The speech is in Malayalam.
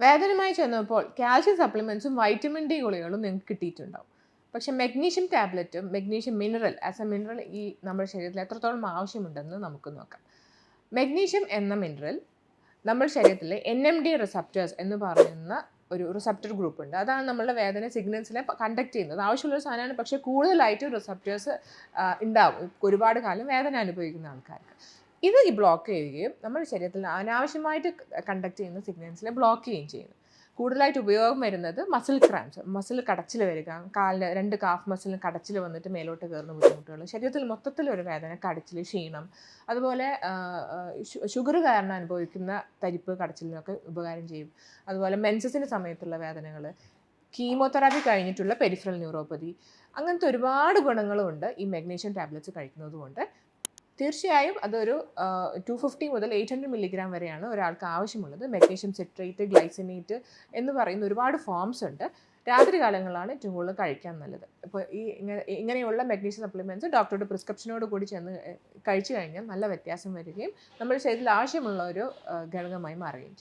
വേദനയുമായി ചെന്നപ്പോൾ കാൽഷ്യം സപ്ലിമെൻറ്റ്സും വൈറ്റമിൻ ഡി ഗുളികകളും നിങ്ങൾക്ക് കിട്ടിയിട്ടുണ്ടാവും. പക്ഷേ മെഗ്നീഷ്യം ടാബ്ലറ്റും magnesium mineral as a mineral ഈ നമ്മുടെ ശരീരത്തിൽ എത്രത്തോളം ആവശ്യമുണ്ടെന്ന് നമുക്ക് നോക്കാം. മെഗ്നീഷ്യം എന്ന മിനറൽ നമ്മുടെ ശരീരത്തിലെ NMD റിസപ്റ്റേഴ്സ് എന്ന് പറയുന്ന ഒരു റിസപ്റ്റർ ഗ്രൂപ്പ് ഉണ്ട്. അതാണ് നമ്മളുടെ വേദന സിഗ്നൽസിനെ കണ്ടക്ട് ചെയ്യുന്നത്. ആവശ്യമുള്ളൊരു സാധനമാണ്, പക്ഷേ കൂടുതലായിട്ട് റിസപ്റ്റേഴ്സ് ഉണ്ടാവും ഒരുപാട് കാലം വേദന അനുഭവിക്കുന്ന ആൾക്കാർക്ക്. ഇത് ബ്ലോക്ക് ചെയ്യുകയും നമ്മുടെ ശരീരത്തിൽ അനാവശ്യമായിട്ട് കണ്ടക്ട് ചെയ്യുന്ന സിഗ്നൽസിനെ ബ്ലോക്ക് ചെയ്യുകയും ചെയ്യുന്നു. കൂടുതലായിട്ട് ഉപയോഗം വരുന്നത് മസിൽ ക്രാംസ്, മസിൽ കടച്ചിൽ വരിക, കാലിൻ്റെ 2 കാഫ് മസിലിന് കടച്ചിൽ വന്നിട്ട് മേലോട്ട് കയറുന്ന ബുദ്ധിമുട്ടുകൾ, ശരീരത്തിൽ മൊത്തത്തിലൊരു വേദന, കടച്ചിൽ, ക്ഷീണം, അതുപോലെ ഷുഗർ കാരണം അനുഭവിക്കുന്ന തരിപ്പ് കടച്ചിലിനൊക്കെ ഉപകാരം ചെയ്യും. അതുപോലെ മെൻസസിന് സമയത്തുള്ള വേദനകൾ, കീമോതെറാപ്പി കഴിഞ്ഞിട്ടുള്ള പെരിഫറൽ ന്യൂറോപ്പതി, അങ്ങനത്തെ ഒരുപാട് ഗുണങ്ങളുമുണ്ട് ഈ മെഗ്നീഷ്യം ടാബ്ലറ്റ്സ് കഴിക്കുന്നത് കൊണ്ട്. തീർച്ചയായും അതൊരു 250 മുതൽ 800 മില്ലിഗ്രാം വരെയാണ് ഒരാൾക്ക് ആവശ്യമുള്ളത്. മെഗ്നീഷ്യം സിട്രേറ്റ്, ഗ്ലൈസിനേറ്റ് എന്ന് പറയുന്ന ഒരുപാട് ഫോംസ് ഉണ്ട്. രാത്രി കാലങ്ങളാണ് ഏറ്റവും കൂടുതൽ കഴിക്കാൻ നല്ലത്. ഇപ്പോൾ ഇങ്ങനെയുള്ള മെഗ്നീഷ്യം സപ്ലിമെൻറ്റ്സ് ഡോക്ടറുടെ പ്രിസ്ക്രിപ്ഷനോട് കൂടി ചെന്ന് കഴിച്ചു കഴിഞ്ഞാൽ നല്ല വ്യത്യാസം വരികയും നമ്മുടെ ശരീരത്തിൽ ആവശ്യമുള്ള ഒരു ഘടകമായി മാറുകയും ചെയ്യും.